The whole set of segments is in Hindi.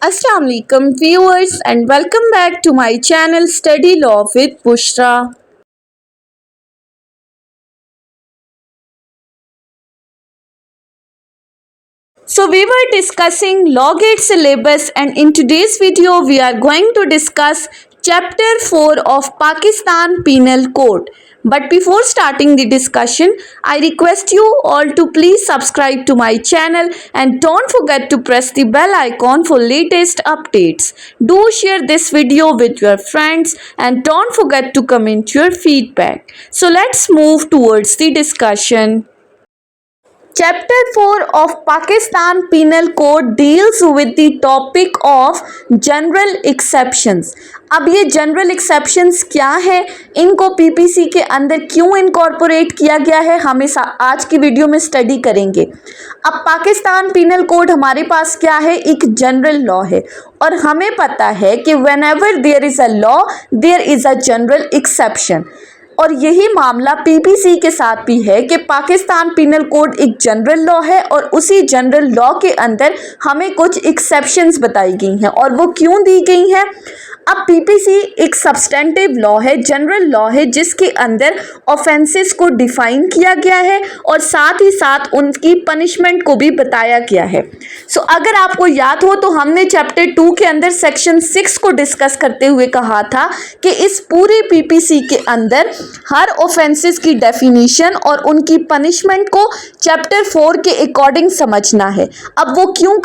Assalamu alaikum viewers and welcome back to my channel Study Law with Bushra. So we were discussing Law Gate syllabus and in today's video we are going to discuss chapter 4 of Pakistan Penal Code. But before starting the discussion, I request you all to please subscribe to my channel and don't forget to press the bell icon for latest updates. Do share this video with your friends and don't forget to comment your feedback. So let's move towards the discussion. Chapter 4 of Pakistan Penal Code deals with the topic of general exceptions. अब ये जनरल एक्सेप्शंस क्या है, इनको पीपीसी के अंदर क्यों इनकॉर्पोरेट किया गया है, हम इस आज की वीडियो में स्टडी करेंगे। अब पाकिस्तान पिनल कोड हमारे पास क्या है, एक जनरल लॉ है और हमें पता है कि whenever there is a law there is a general exception. और यही मामला पीपीसी के साथ भी है कि पाकिस्तान पिनल कोड एक जनरल लॉ है और उसी जनरल लॉ के अंदर हमें कुछ एक्सेप्शंस बताई गई हैं और वो क्यों दी गई हैं। अब पीपीसी एक सब्सटेंटिव लॉ है, जनरल लॉ है, जिसके अंदर ऑफेंसेस को डिफाइन किया गया है और साथ ही साथ उनकी पनिशमेंट को भी बताया गया है। सो अगर आपको याद हो तो हमने चैप्टर 2 के अंदर सेक्शन 6 को डिस्कस करते हुए कहा था कि इस पूरे पीपीसी के अंदर हर ऑफेंसेस की डेफिनेशन और उनकी पनिशमेंट को चैप्टर 4 के अकॉर्डिंग समझना है। अब वो क्यों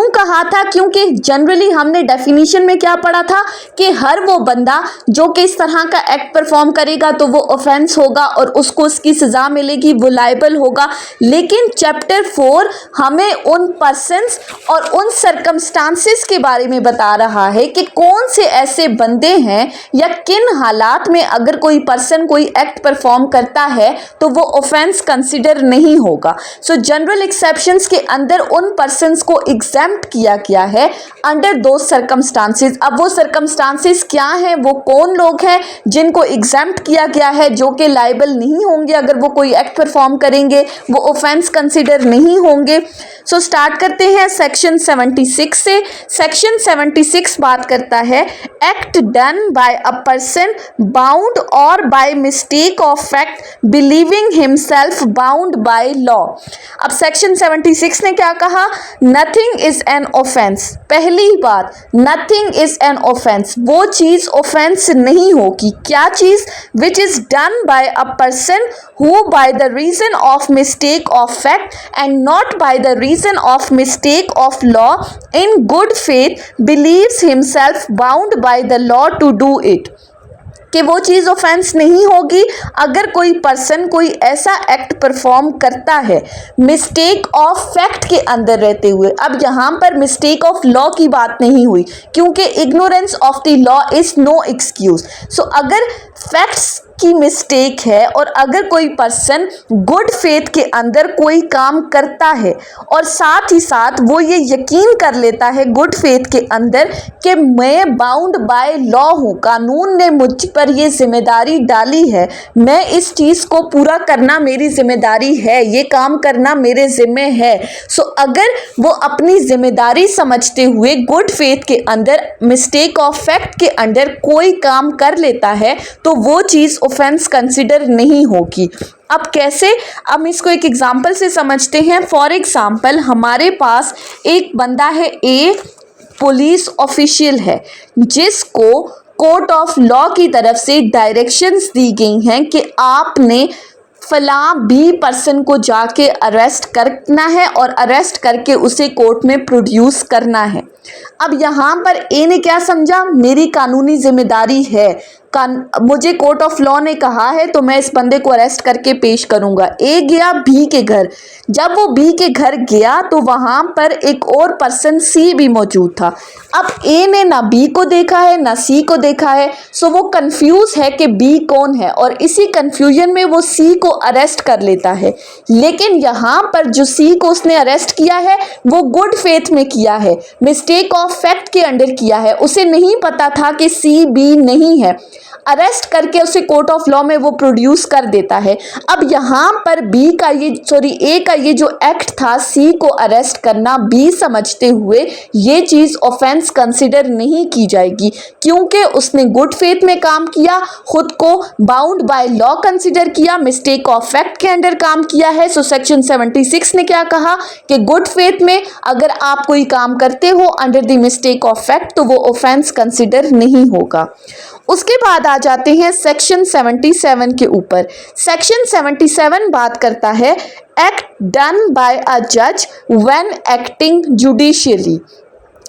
कहा था, क्योंकि जनरली हमने डेफिनेशन में क्या पढ़ा था कि हर वो बंदा जो कि इस तरह का एक्ट परफॉर्म करेगा तो वो ऑफेंस होगा और उसको उसकी सज़ा मिलेगी, वो लायबल होगा। लेकिन चैप्टर 4 हमें उन पर्सन्स और उन सर्कमस्टांसेस के बारे में बता रहा है कि कौन से ऐसे बंदे हैं या किन हालात में अगर कोई पर्सन कोई एक्ट परफॉर्म करता है तो वो ऑफेंस कंसिडर नहीं होगा। सो जनरल एक्सेप्शंस के अंदर उन पर्सन्स को एग्जेम्प्ट किया गया है अंडर दो सर्कमस्टांसेस। अब वो सर्कमस्टांसेस क्या हैं, वो कौन लोग हैं जिनको एग्जेम्प्ट किया गया है, जो कि लायबल नहीं होंगे अगर वो कोई एक्ट परफॉर्म करेंगे, वो ऑफेंस कंसिडर नहीं होंगे। सो स्टार्ट करते हैं सेक्शन 76 से। सेक्शन 76 बात करता है act done by a person bound or by mistake of fact believing himself bound by law. अब सेक्शन 76 ने क्या कहा, नथिंग इज एन ऑफेंस। पहली बात, नथिंग इज एन ऑफेंस, वो चीज ऑफेंस नहीं होगी। क्या चीज, which is done by a person who by the reason of mistake of fact and not by the reason of mistake of law in good faith believes himself bound by the law to do it. कि वो चीज़ ऑफेंस नहीं होगी अगर कोई पर्सन कोई ऐसा एक्ट परफॉर्म करता है मिस्टेक ऑफ फैक्ट के अंदर रहते हुए। अब यहाँ पर मिस्टेक ऑफ लॉ की बात नहीं हुई क्योंकि ignorance of the law is no excuse. So अगर फैक्ट्स की मिस्टेक है और अगर कोई पर्सन गुड फेथ के अंदर कोई काम करता है और साथ ही साथ वो ये यकीन कर लेता है गुड फेथ के अंदर कि मैं बाउंड बाय लॉ हूँ, कानून ने मुझ पर ये जिम्मेदारी डाली है, मैं इस चीज़ को पूरा करना मेरी जिम्मेदारी है, ये काम करना मेरे जिम्मे है। सो अगर वो अपनी जिम्मेदारी समझते हुए गुड फेथ के अंदर मिस्टेक ऑफ फैक्ट के अंदर कोई काम कर लेता है तो वो चीज़ ऑफेंस कंसिडर नहीं होगी। अब कैसे, अब इसको एक एग्जांपल से समझते हैं। फॉर एग्जांपल हमारे पास एक बंदा है, ए पुलिस ऑफिशियल है, जिसको कोर्ट ऑफ लॉ की तरफ से डायरेक्शंस दी गई हैं कि आपने फलां बी पर्सन को जाके अरेस्ट करना है और अरेस्ट करके उसे कोर्ट में प्रोड्यूस करना है। अब यहाँ पर ए ने क्या समझा, मेरी कानूनी जिम्मेदारी है, मुझे कोर्ट ऑफ लॉ ने कहा है तो मैं इस बंदे को अरेस्ट करके पेश करूंगा। ए गया बी के घर, जब वो बी के घर गया तो वहां पर एक और पर्सन सी भी मौजूद था। अब ए ने ना बी को देखा है ना सी को देखा है, सो वो कंफ्यूज है कि बी कौन है और इसी कंफ्यूजन में वो सी को अरेस्ट कर लेता है। लेकिन यहाँ पर जो सी को उसने अरेस्ट किया है वो गुड फेथ में किया है, मिस्टेक ऑफ फैक्ट के अंडर किया है, उसे नहीं पता था कि सी बी नहीं है। अरेस्ट करके उसे कोर्ट ऑफ लॉ में वो प्रोड्यूस कर देता है। अब यहाँ पर ए का ये जो एक्ट था सी को अरेस्ट करना, बी समझते हुए ये चीज़ ऑफेंस कंसिडर नहीं की जाएगी क्योंकि उसने गुड फेथ में काम किया, खुद को बाउंड बाय लॉ कंसिडर किया, मिस्टेक ऑफ फैक्ट के अंडर काम किया है। सो सेक्शन 76 ने क्या कहा कि गुड फेथ में अगर आप कोई काम करते हो under the mistake of fact तो वो ऑफेंस कंसिडर नहीं होगा। उसके बाद आ जाते हैं सेक्शन 77 के ऊपर। सेक्शन 77 बात करता है एक्ट डन बाय अ जज व्हेन एक्टिंग जुडिशियली।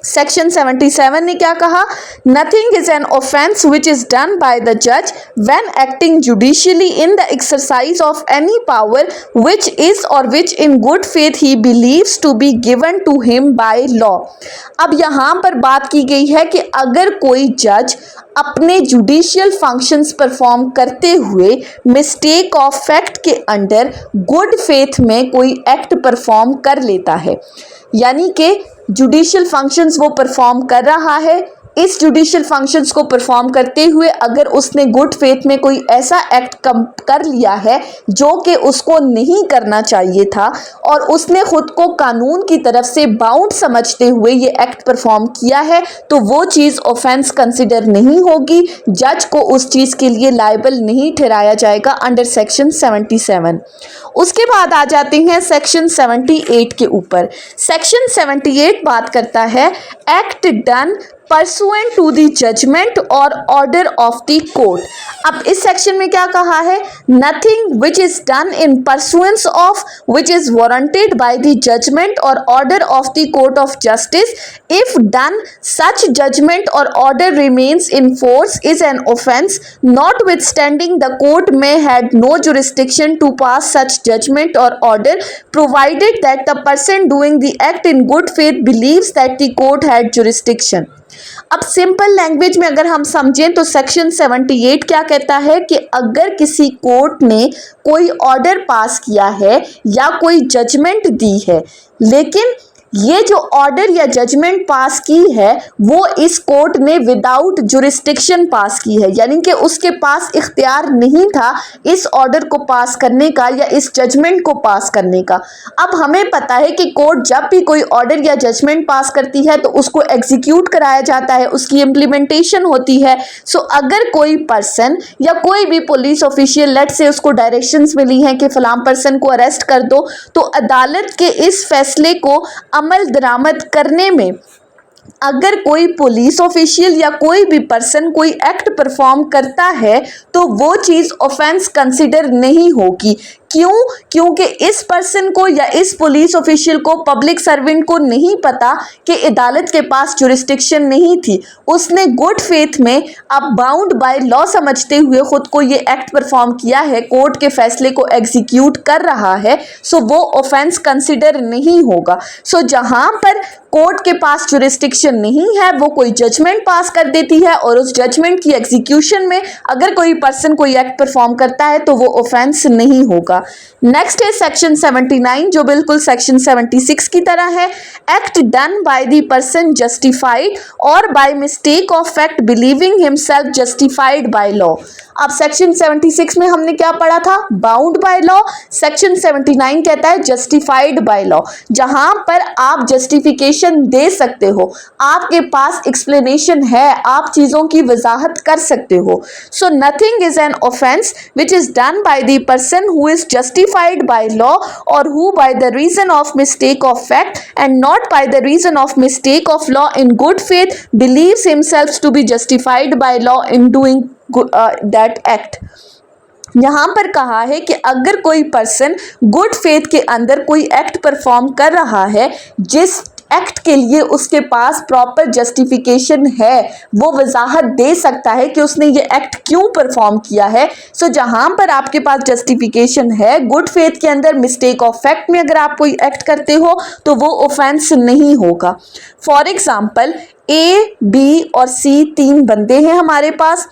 सेक्शन 77 ने क्या कहा, nothing is an offence which is done by the जज when acting judicially in the exercise of any power which is or which in good faith he believes to be given to him by law. अब यहाँ पर बात की गई है कि अगर कोई जज अपने जुडिशियल फंक्शंस परफॉर्म करते हुए मिस्टेक ऑफ फैक्ट के अंडर गुड फेथ में कोई एक्ट परफॉर्म कर लेता है, यानी कि जुडिशियल फंक्शंस वो परफॉर्म कर रहा है, इस जुडिशियल फंक्शंस को परफॉर्म करते हुए अगर उसने गुड फेथ में कोई ऐसा एक्ट कर लिया है जो कि उसको नहीं करना चाहिए था और उसने खुद को कानून की तरफ से बाउंड समझते हुए ये एक्ट परफॉर्म किया है तो वो चीज़ ऑफेंस कंसिडर नहीं होगी, जज को उस चीज़ के लिए लायबल नहीं ठहराया जाएगा अंडर सेक्शन 77। उसके बाद आ जाते हैं सेक्शन 78 के ऊपर। सेक्शन 78 बात करता है act done pursuant to the judgment or order of the court। अब इस सेक्शन में क्या कहा है, nothing which is done in pursuance of which is warranted by the judgment or order of the court of justice, if done such judgment or order remains in force is an offence, notwithstanding the court may had no jurisdiction to pass such judgment or order, provided that the person doing the act in good faith believes that the court had jurisdiction। अब सिंपल लैंग्वेज में अगर हम समझें तो सेक्शन 78 क्या कहता है कि अगर किसी कोर्ट ने कोई ऑर्डर पास किया है या कोई जजमेंट दी है, लेकिन ये जो ऑर्डर या जजमेंट पास की है वो इस कोर्ट ने विदाउट जुरिस्डिक्शन पास की है, यानी कि उसके पास इख्तियार नहीं था इस ऑर्डर को पास करने का या इस जजमेंट को पास करने का। अब हमें पता है कि कोर्ट जब भी कोई ऑर्डर या जजमेंट पास करती है तो उसको एग्जीक्यूट कराया जाता है, उसकी इम्प्लीमेंटेशन होती है। सो अगर कोई पर्सन या कोई भी पुलिस ऑफिशियल लेट से उसको डायरेक्शंस मिली हैं कि फलां पर्सन को अरेस्ट कर दो, तो अदालत के इस फैसले को अमल दरामद करने में अगर कोई पुलिस ऑफिशियल या कोई भी पर्सन कोई एक्ट परफॉर्म करता है तो वो चीज़ ऑफेंस कंसिडर नहीं होगी। क्यों? क्योंकि इस पर्सन को या इस पुलिस ऑफिशियल को, पब्लिक सर्वेंट को नहीं पता कि अदालत के पास जुरिस्डिक्शन नहीं थी, उसने गुड फेथ में अब बाउंड बाय लॉ समझते हुए खुद को ये एक्ट परफॉर्म किया है, कोर्ट के फैसले को एग्जीक्यूट कर रहा है, सो वो ऑफेंस कंसिडर नहीं होगा। सो जहां पर कोर्ट के पास जुरिस्डिक्शन नहीं है वो कोई जजमेंट पास कर देती है और उस जजमेंट की एग्जीक्यूशन में अगर कोई पर्सन कोई एक्ट परफॉर्म करता है तो वो ऑफेंस नहीं होगा। नेक्स्ट है सेक्शन 79 जो बिल्कुल सेक्शन 76 की तरह है। Act done by the person justified or by mistake of fact believing himself justified by law. अब सेक्शन 76 में हमने क्या पढ़ा था, बाउंड बाय लॉ। सेक्शन 79 कहता है जस्टिफाइड बाय लॉ, जहां पर आप जस्टिफिकेशन दे सकते हो, आपके पास एक्सप्लेनेशन है, आप चीजों की वजाहत कर सकते हो। सो nothing is an offence which is done by the person who is justified by law or who by the reason of mistake of fact and not by the reason of mistake of law in good faith believes himself to be justified by law in doing that act। यहाँ पर कहा है कि अगर कोई पर्सन गुड फेथ के अंदर कोई एक्ट परफॉर्म कर रहा है, जिस एक्ट के लिए उसके पास प्रॉपर जस्टिफिकेशन है, वो वजाहत दे सकता है कि उसने ये एक्ट क्यों परफॉर्म किया है। सो जहाँ पर आपके पास जस्टिफिकेशन है गुड फेथ के अंदर, मिस्टेक ऑफ फैक्ट में अगर आप कोई एक्ट करते हो तो वो ऑफेंस नहीं होगा। फॉर एग्जाम्पल A, B और C तीन बंदे हैं हमारे पास।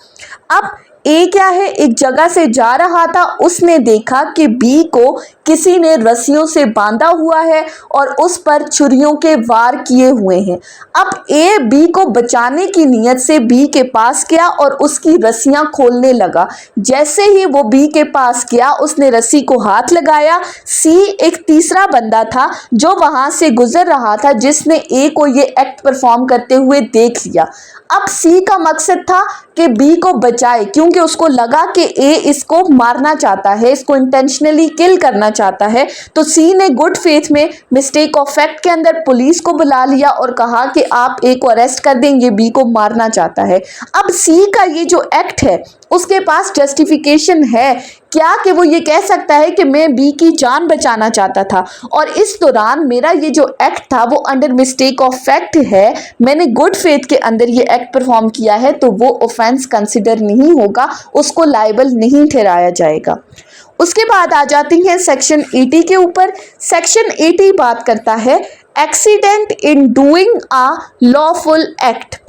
अब ए क्या है, एक जगह से जा रहा था, उसने देखा कि बी को किसी ने रस्सियों से बांधा हुआ है और उस पर छुरियों के वार किए हुए हैं। अब ए बी को बचाने की नीयत से बी के पास गया और उसकी रस्सियां खोलने लगा। जैसे ही वो बी के पास गया, उसने रस्सी को हाथ लगाया। सी एक तीसरा बंदा था जो वहां से गुजर रहा था, जिसने ए को ये एक्ट परफॉर्म करते हुए देख लिया। अब सी का मकसद था कि बी को बचाए, क्योंकि उसको लगा कि ए इसको मारना चाहता है, इसको इंटेंशनली किल करना चाहता है। तो सी ने गुड फेथ में मिस्टेक ऑफ फैक्ट के अंदर पुलिस को बुला लिया और कहा कि आप ए को अरेस्ट कर दें, ये बी को मारना चाहता है। अब सी का ये जो एक्ट है, उसके पास जस्टिफिकेशन है क्या कि वो ये कह सकता है कि मैं बी की जान बचाना चाहता था और इस दौरान मेरा ये जो एक्ट था वो अंडर मिस्टेक ऑफ फैक्ट है, मैंने गुड फेथ के अंदर ये एक्ट परफॉर्म किया है, तो वो ऑफेंस कंसिडर नहीं होगा, उसको लायबल नहीं ठहराया जाएगा। उसके बाद आ जाती हैं सेक्शन 80 के ऊपर। सेक्शन 80 बात करता है accident in doing a lawful act.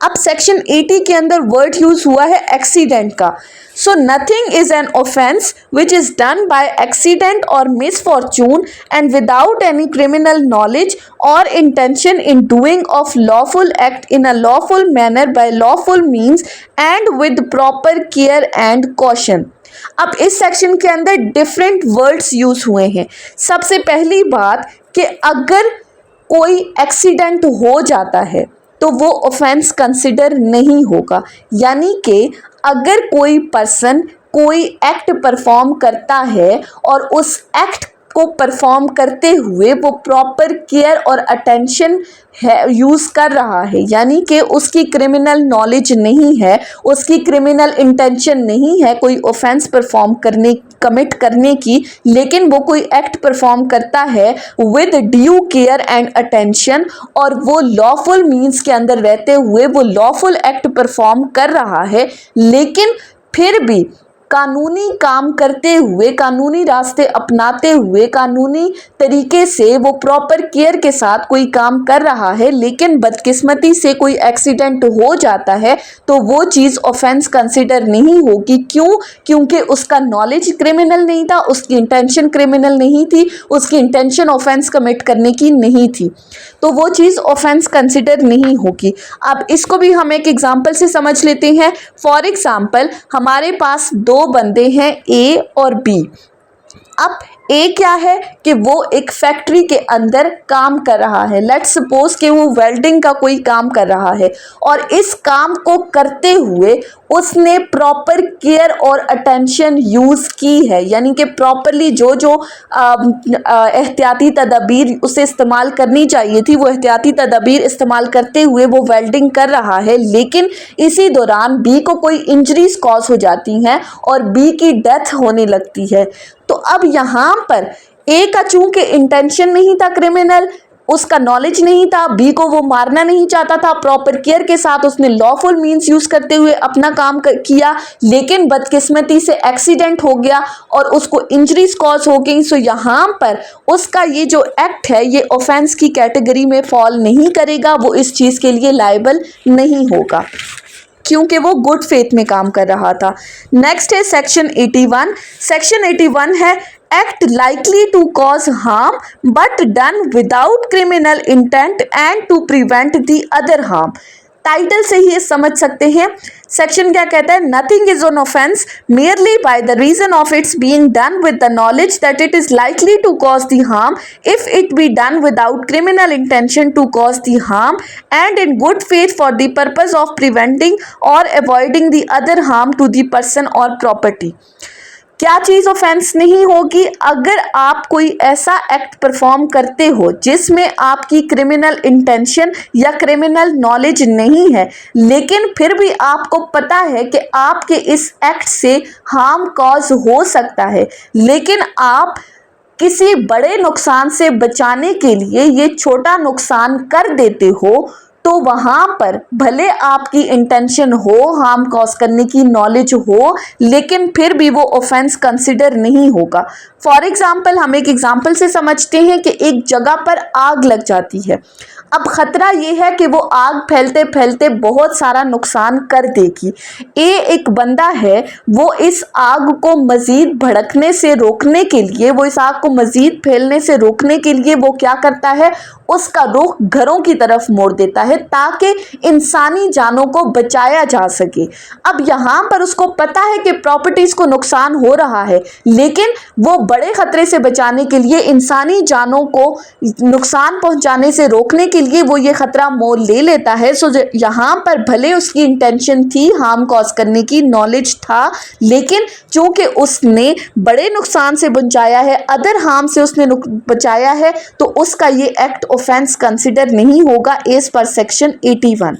अब सेक्शन 80 के अंदर वर्ड यूज हुआ है एक्सीडेंट का। So nothing is an offence which is done by accident or misfortune and without any criminal knowledge or intention in doing of lawful act in a lawful manner by lawful means and with proper care and caution. अब इस सेक्शन के अंदर डिफरेंट वर्ड्स यूज हुए हैं। सबसे पहली बात कि अगर कोई एक्सीडेंट हो जाता है तो वो ऑफेंस कंसिडर नहीं होगा, यानी कि अगर कोई पर्सन कोई एक्ट परफॉर्म करता है और उस एक्ट को परफॉर्म करते हुए वो प्रॉपर केयर और अटेंशन है यूज़ कर रहा है, यानी कि उसकी क्रिमिनल नॉलेज नहीं है, उसकी क्रिमिनल इंटेंशन नहीं है कोई ऑफेंस परफॉर्म करने कमिट करने की, लेकिन वो कोई एक्ट परफॉर्म करता है with due care and attention और वो लॉफुल मीन्स के अंदर रहते हुए वो लॉफुल एक्ट परफॉर्म कर रहा है, लेकिन फिर भी कानूनी काम करते हुए, कानूनी रास्ते अपनाते हुए, कानूनी तरीके से वो प्रॉपर केयर के साथ कोई काम कर रहा है, लेकिन बदकिस्मती से कोई एक्सीडेंट हो जाता है तो वो चीज़ ऑफेंस कंसिडर नहीं होगी। क्यों? क्योंकि उसका नॉलेज क्रिमिनल नहीं था, उसकी इंटेंशन क्रिमिनल नहीं थी, उसकी इंटेंशन ऑफेंस कमिट करने की नहीं थी, तो वो चीज़ ऑफेंस कंसिडर नहीं होगी। अब इसको भी हम एक एग्जाम्पल से समझ लेते हैं। फॉर एग्जाम्पल, हमारे पास दो बंदे हैं ए और बी। अब ए क्या है कि वो एक फैक्ट्री के अंदर काम कर रहा है। लेट्स सपोज कि वो वेल्डिंग का कोई काम कर रहा है और इस काम को करते हुए उसने प्रॉपर केयर और अटेंशन यूज़ की है, यानी कि प्रॉपरली जो जो एहतियाती तदबीर उसे इस्तेमाल करनी चाहिए थी वो एहतियाती तदबीर इस्तेमाल करते हुए वो वेल्डिंग कर रहा है, लेकिन इसी दौरान बी को कोई इंजरीज कॉज हो जाती हैं और बी की डेथ होने लगती है। तो अब यहाँ पर ए का चूंकि इंटेंशन नहीं था क्रिमिनल, उसका नॉलेज नहीं था, बी को वो मारना नहीं चाहता था, प्रॉपर केयर के साथ उसने लॉफुल मींस यूज करते हुए अपना काम किया, लेकिन बदकिस्मती से एक्सीडेंट हो गया और उसको इंजरीज कॉज हो गई। सो यहाँ पर उसका ये जो एक्ट है ये ऑफेंस की कैटेगरी में फॉल नहीं करेगा, वो इस चीज़ के लिए लायबल नहीं होगा क्योंकि वो गुड फेथ में काम कर रहा था। नेक्स्ट है सेक्शन 81। सेक्शन 81 है act likely to cause harm but done without criminal intent and to prevent the other harm. Title से ही समझ सकते हैं सेक्शन क्या कहता है। Nothing is an offence merely by the reason of its being done with the knowledge that it is likely to cause the harm if it be done without criminal intention to cause the harm and in good faith for the purpose of preventing और avoiding the other harm to the person और प्रॉपर्टी। क्या चीज़ ऑफेंस नहीं होगी? अगर आप कोई ऐसा एक्ट परफॉर्म करते हो जिसमें आपकी क्रिमिनल इंटेंशन या क्रिमिनल नॉलेज नहीं है, लेकिन फिर भी आपको पता है कि आपके इस एक्ट से हार्म कॉज हो सकता है, लेकिन आप किसी बड़े नुकसान से बचाने के लिए ये छोटा नुकसान कर देते हो, तो वहां पर भले आपकी इंटेंशन हो हार्म कॉज करने की, नॉलेज हो, लेकिन फिर भी वो ऑफेंस कंसिडर नहीं होगा। फॉर एग्जाम्पल, हम एक एग्जाम्पल से समझते हैं कि एक जगह पर आग लग जाती है। अब खतरा ये है कि वो आग फैलते फैलते बहुत सारा नुकसान कर देगी। एक बंदा है, वो इस आग को मजीद भड़कने से रोकने के लिए, वो इस आग को मजीद फैलने से रोकने के लिए वो क्या करता है, उसका रुख घरों की तरफ मोड़ देता है ताकि इंसानी जानों को बचाया जा सके। अब यहाँ पर उसको पता है कि प्रॉपर्टीज को नुकसान हो रहा है, लेकिन वो बड़े खतरे से बचाने के लिए, इंसानी जानों को नुकसान पहुंचाने से रोकने के लिए वो ये खतरा मोल ले लेता है। सो यहाँ पर भले उसकी इंटेंशन थी हार्म कॉज करने की, नॉलेज था, लेकिन चूंकि उसने बड़े नुकसान से बचाया है, अदर हार्म से उसने बचाया है, तो उसका ये एक्ट ऑफेंस कंसिडर नहीं होगा एज पर सेक्शन 81।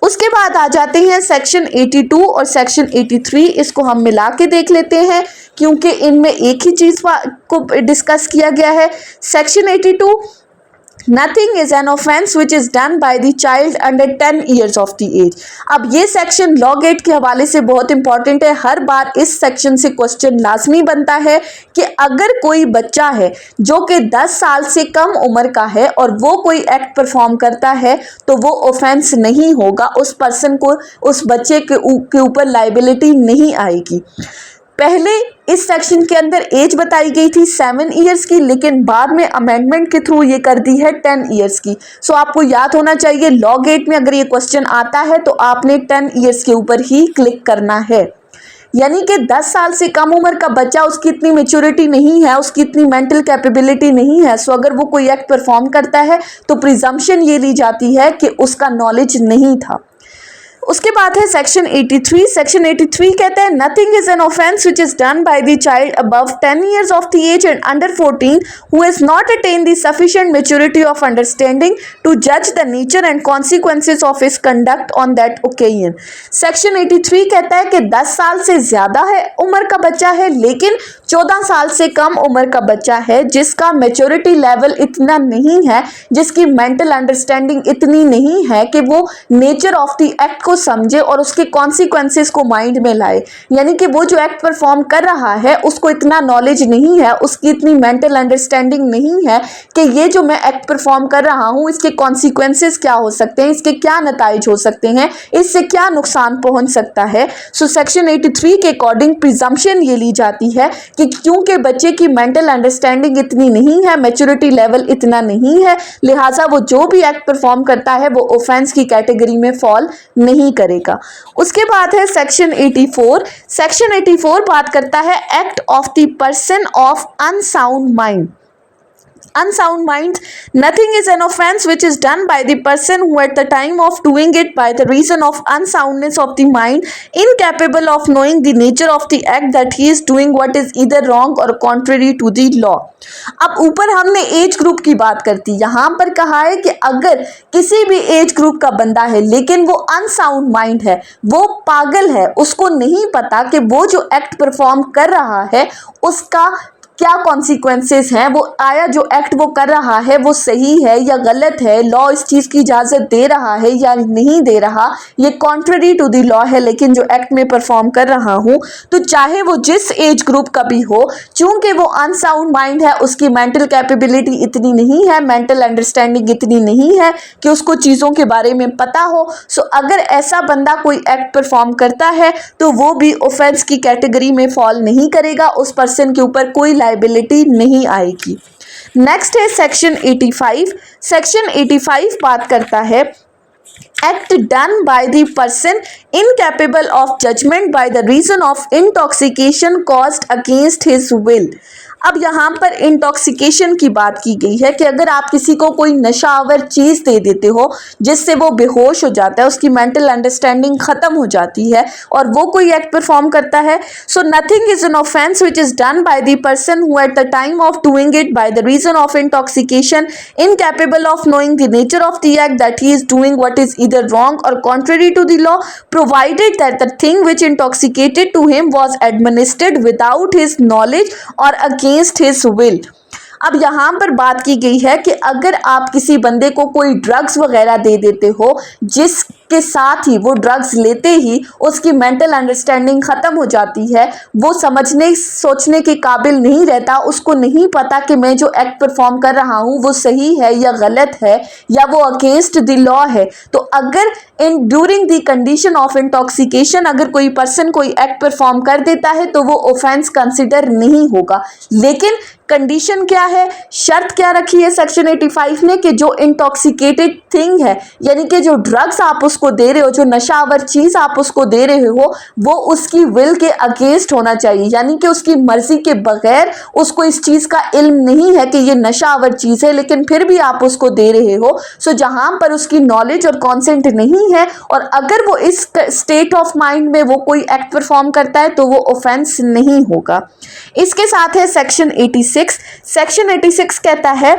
उसके बाद आ जाते हैं सेक्शन 82 और सेक्शन 83। इसको हम मिला के देख लेते हैं क्योंकि इनमें एक ही चीज को डिस्कस किया गया है। Section 82, nothing is an offence which is done by the child under 10 years of the age. अब ये सेक्शन लॉ गेट के हवाले से बहुत इंपॉर्टेंट है। हर बार इस सेक्शन से क्वेश्चन लाजमी बनता है कि अगर कोई बच्चा है जो कि 10 साल से कम उम्र का है और वो कोई एक्ट परफॉर्म करता है तो वो ऑफेंस नहीं होगा, उस पर्सन को, उस बच्चे के ऊपर लाइबिलिटी नहीं आएगी। पहले इस सेक्शन के अंदर एज बताई गई थी 7 ईयर्स की, लेकिन बाद में अमेंडमेंट के थ्रू ये कर दी है 10 ईयर्स की। सो आपको याद होना चाहिए, लॉ गेट में अगर ये क्वेश्चन आता है तो आपने 10 ईयर्स के ऊपर ही क्लिक करना है। यानी कि 10 साल से कम उम्र का बच्चा, उसकी इतनी मेच्योरिटी नहीं है, उसकी इतनी मेंटल कैपेबिलिटी नहीं है, सो अगर वो कोई एक्ट परफॉर्म करता है तो प्रिजम्पशन ये ली जाती है कि उसका नॉलेज नहीं था। उसके बाद है सेक्शन 83। सेक्शन 83 कहते हैं nothing is an offence which is done by the child above 10 years of the age and under 14 who has not attained the sufficient maturity of understanding to जज the nature and consequences of his conduct on that occasion. Section 83 कहता है कि 10 साल से ज्यादा है उम्र का बच्चा है, लेकिन 14 साल से कम उम्र का बच्चा है जिसका मैच्योरिटी लेवल इतना नहीं है, जिसकी मेंटल अंडरस्टैंडिंग इतनी नहीं है कि वो नेचर ऑफ द एक्ट को समझे और उसके कॉन्सिक्वेंसेस को माइंड में लाए। यानी कि वो जो एक्ट परफॉर्म कर रहा है उसको इतना नॉलेज नहीं है, उसकी इतनी मेंटल अंडरस्टैंडिंग नहीं है कि ये जो मैं एक्ट परफॉर्म कर रहा हूँ इसके कॉन्सिक्वेंसेस क्या हो सकते हैं, इसके क्या नताइज हो सकते हैं, इससे क्या नुकसान पहुंच सकता है। सो सेक्शन 83 के अकॉर्डिंग प्रिजम्पशन ये ली जाती है कि क्योंकि बच्चे की मेंटल अंडरस्टैंडिंग इतनी नहीं है, मैच्योरिटी लेवल इतना नहीं है, लिहाजा वो जो भी एक्ट परफॉर्म करता है वो ऑफेंस की कैटेगरी में फॉल नहीं करेगा। उसके बाद है सेक्शन 84। सेक्शन 84 बात करता है act of the person of unsound mind. Unsound mind, nothing is an offense which is done by the person who at the time of doing it by the reason of unsoundness of the mind incapable of knowing the nature of the act that he is doing what is either wrong or contrary to the law। अब ऊपर हमने एज ग्रुप की बात करती, यहाँ पर कहा है कि अगर किसी भी एज ग्रुप का बंदा है लेकिन वो अनसाउंड माइंड है, वो पागल है, उसको नहीं पता कि वो जो एक्ट परफॉर्म कर रहा है उसका क्या कॉन्सिक्वेंसेस हैं, वो आया जो एक्ट वो कर रहा है वो सही है या गलत है, लॉ इस चीज़ की इजाज़त दे रहा है या नहीं दे रहा, ये कॉन्ट्ररी टू द लॉ है लेकिन जो एक्ट में परफॉर्म कर रहा हूँ, तो चाहे वो जिस एज ग्रुप का भी हो, चूंकि वो अनसाउंड माइंड है, उसकी मेंटल कैपेबिलिटी इतनी नहीं है, मेंटल अंडरस्टैंडिंग इतनी नहीं है कि उसको चीज़ों के बारे में पता हो। सो अगर ऐसा बंदा कोई एक्ट परफॉर्म करता है तो वो भी ऑफेंस की कैटेगरी में फॉल नहीं करेगा, उस पर्सन के ऊपर कोई लाइबिलिटी नहीं आएगी। नेक्स्ट है सेक्शन 85। सेक्शन 85 बात करता है act done by the person incapable of judgement by the reason of intoxication caused against his will. अब यहाँ पर इंटॉक्सिकेशन की बात की गई है कि अगर आप किसी को कोई नशावर चीज़ दे देते हो जिससे वो बेहोश हो जाता है, उसकी मेंटल अंडरस्टैंडिंग ख़त्म हो जाती है और वो कोई एक्ट परफॉर्म करता है, so nothing is an offence which is done by the person who at the time of doing it by the reason of intoxication incapable of knowing the nature of the act that he is doing what is either wrong or contrary to the law provided that the thing which intoxicated to him was administered without his knowledge or against his will। अब यहाँ पर बात की गई है कि अगर आप किसी बंदे को कोई ड्रग्स वगैरह दे देते हो जिसके साथ ही वो ड्रग्स लेते ही उसकी मेंटल अंडरस्टैंडिंग ख़त्म हो जाती है, वो समझने सोचने के काबिल नहीं रहता, उसको नहीं पता कि मैं जो एक्ट परफॉर्म कर रहा हूँ वो सही है या गलत है या वो अगेंस्ट द लॉ है, तो अगर in during the condition of intoxication अगर कोई पर्सन कोई एक्ट परफॉर्म कर देता है तो वो ऑफेंस कंसिडर नहीं होगा। लेकिन कंडीशन क्या है, शर्त क्या रखी है सेक्शन 85 ने कि जो इंटॉक्सिकेटेड थिंग है यानी कि जो ड्रग्स आप उसको दे रहे हो, जो नशावर चीज़ आप उसको दे रहे हो, वो उसकी विल के अगेंस्ट होना चाहिए, यानी कि उसकी मर्जी के बगैर उसको इस चीज़ का इल्म नहीं है कि ये नशावर चीज़ है लेकिन फिर भी आप उसको दे रहे हो। सो जहाँ पर उसकी नॉलेज और कॉन्सेंट नहीं है और अगर वो इस स्टेट ऑफ माइंड में वो कोई एक्ट परफॉर्म करता है तो वो ऑफेंस नहीं होगा। इसके साथ है सेक्शन 86। सेक्शन 86 कहता है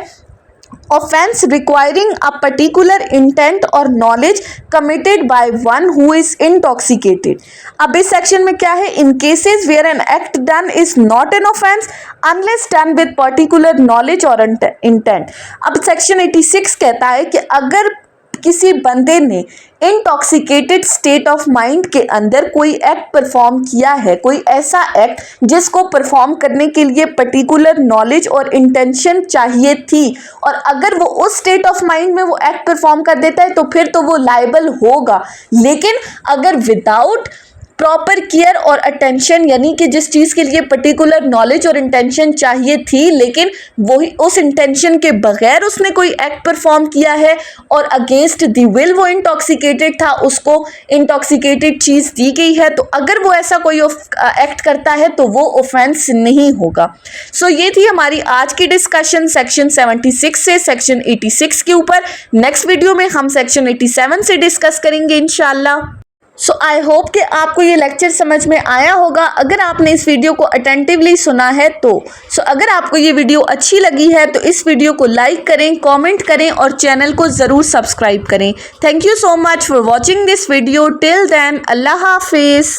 offense requiring a particular intent or knowledge committed by one who is intoxicated। अब इस सेक्शन में क्या है, in cases where an act done is not an offense unless done with particular knowledge or intent। अब सेक्शन 86 कहता है कि अगर किसी बंदे ने इंटॉक्सिकेटेड स्टेट ऑफ माइंड के अंदर कोई एक्ट परफॉर्म किया है, कोई ऐसा एक्ट जिसको परफॉर्म करने के लिए पर्टिकुलर नॉलेज और इंटेंशन चाहिए थी, और अगर वो उस स्टेट ऑफ माइंड में वो एक्ट परफॉर्म कर देता है तो फिर तो वो लायबल होगा। लेकिन अगर विदाउट प्रॉपर केयर और अटेंशन यानी कि जिस चीज़ के लिए पर्टिकुलर नॉलेज और इंटेंशन चाहिए थी लेकिन वही उस इंटेंशन के बगैर उसने कोई एक्ट परफॉर्म किया है और अगेंस्ट द विल वो इंटॉक्सिकेटेड था, उसको इंटॉक्सिकेटेड चीज़ दी गई है, तो अगर वो ऐसा कोई एक्ट करता है तो वो ऑफेंस नहीं होगा। सो ये थी हमारी आज की डिस्कशन सेक्शन 76 से सेक्शन 86 के ऊपर। नेक्स्ट वीडियो में हम सेक्शन 87 से डिस्कस करेंगे इंशाल्लाह। सो आई होप कि आपको ये लेक्चर समझ में आया होगा अगर आपने इस वीडियो को अटेंटिवली सुना है तो। अगर आपको ये वीडियो अच्छी लगी है तो इस वीडियो को लाइक करें, कमेंट करें और चैनल को ज़रूर सब्सक्राइब करें। Thank you so much for watching this video. Till then अल्लाह हाफिज़।